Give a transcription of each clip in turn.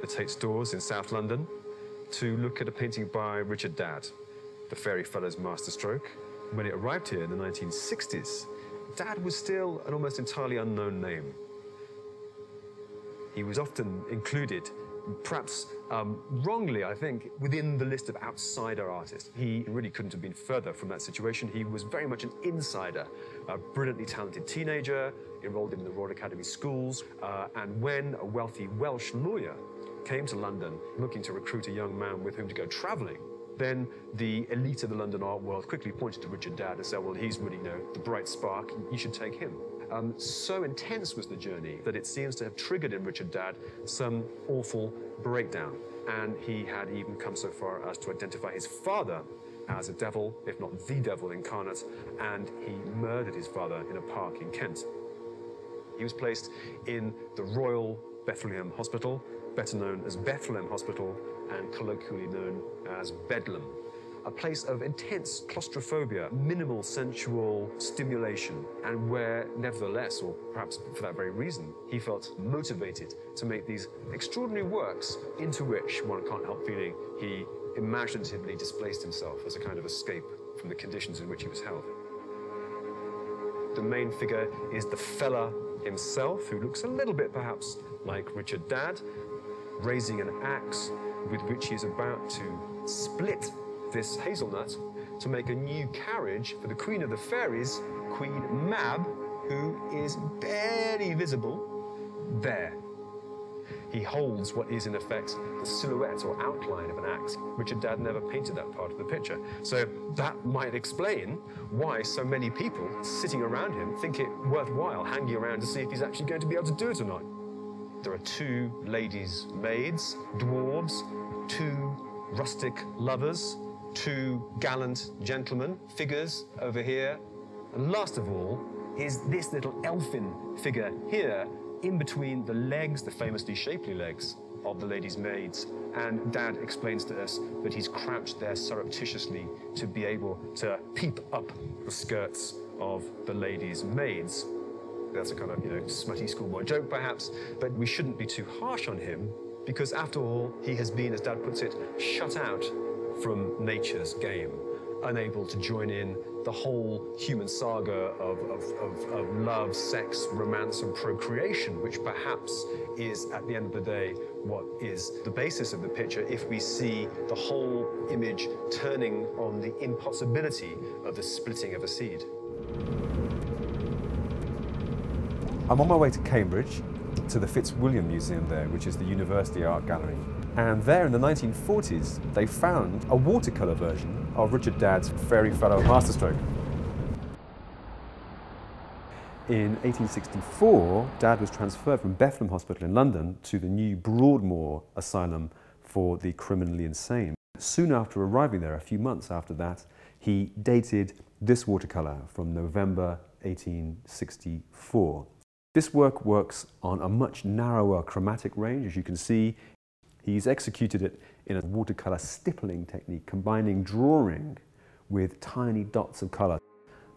the Tate stores in South London to look at a painting by Richard Dadd, the Fairy Fellow's Masterstroke. When it arrived here in the 1960s, Dadd was still an almost entirely unknown name. He was often included, perhaps wrongly, I think, within the list of outsider artists. He really couldn't have been further from that situation. He was very much an insider, a brilliantly talented teenager, enrolled in the Royal Academy schools, and when a wealthy Welsh lawyer came to London looking to recruit a young man with whom to go travelling, then the elite of the London art world quickly pointed to Richard Dadd and said, well, he's really, the bright spark, you should take him. So intense was the journey that it seems to have triggered in Richard Dadd some awful breakdown. And he had even come so far as to identify his father as a devil, if not the devil incarnate, and he murdered his father in a park in Kent. He was placed in the Royal Bethlehem Hospital, better known as Bethlehem Hospital, and colloquially known as Bedlam. A place of intense claustrophobia, minimal sensual stimulation, and where, nevertheless, or perhaps for that very reason, he felt motivated to make these extraordinary works into which, one can't help feeling, he imaginatively displaced himself as a kind of escape from the conditions in which he was held. The main figure is the fella himself, who looks a little bit perhaps like Richard Dadd, raising an axe with which he is about to split this hazelnut to make a new carriage for the Queen of the Fairies, Queen Mab, who is barely visible there. He holds what is in effect the silhouette or outline of an axe. Richard Dadd never painted that part of the picture. So that might explain why so many people sitting around him think it worthwhile hanging around to see if he's actually going to be able to do it or not. There are two ladies' maids, dwarves, two rustic lovers, two gallant gentlemen, figures over here. And last of all is this little elfin figure here, in between the legs, the famously shapely legs, of the ladies' maids. And Dadd explains to us that he's crouched there surreptitiously to be able to peep up the skirts of the ladies' maids. That's a kind of, smutty schoolboy joke, perhaps, but we shouldn't be too harsh on him, because after all, he has been, as Dadd puts it, shut out from nature's game, unable to join in the whole human saga of love, sex, romance, and procreation, which perhaps is, at the end of the day, what is the basis of the picture if we see the whole image turning on the impossibility of the splitting of a seed. I'm on my way to Cambridge, to the Fitzwilliam Museum there, which is the University Art Gallery. And there in the 1940s, they found a watercolour version of Richard Dadd's Fairy Fellow Masterstroke. In 1864, Dadd was transferred from Bethlehem Hospital in London to the new Broadmoor Asylum for the criminally insane. Soon after arriving there, a few months after that, he dated this watercolour from November 1864. This work works on a much narrower chromatic range, as you can see. He's executed it in a watercolour stippling technique, combining drawing with tiny dots of colour.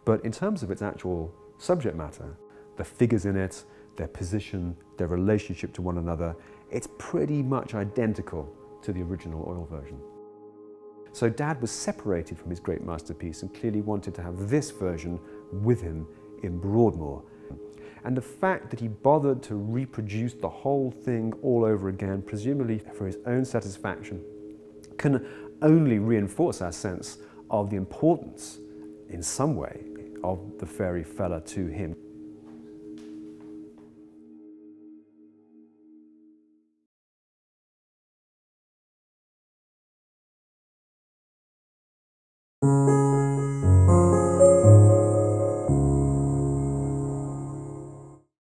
But in terms of its actual subject matter, the figures in it, their position, their relationship to one another, it's pretty much identical to the original oil version. So Dadd was separated from his great masterpiece and clearly wanted to have this version with him in Broadmoor. And the fact that he bothered to reproduce the whole thing all over again, presumably for his own satisfaction, can only reinforce our sense of the importance, in some way, of the fairy fella to him.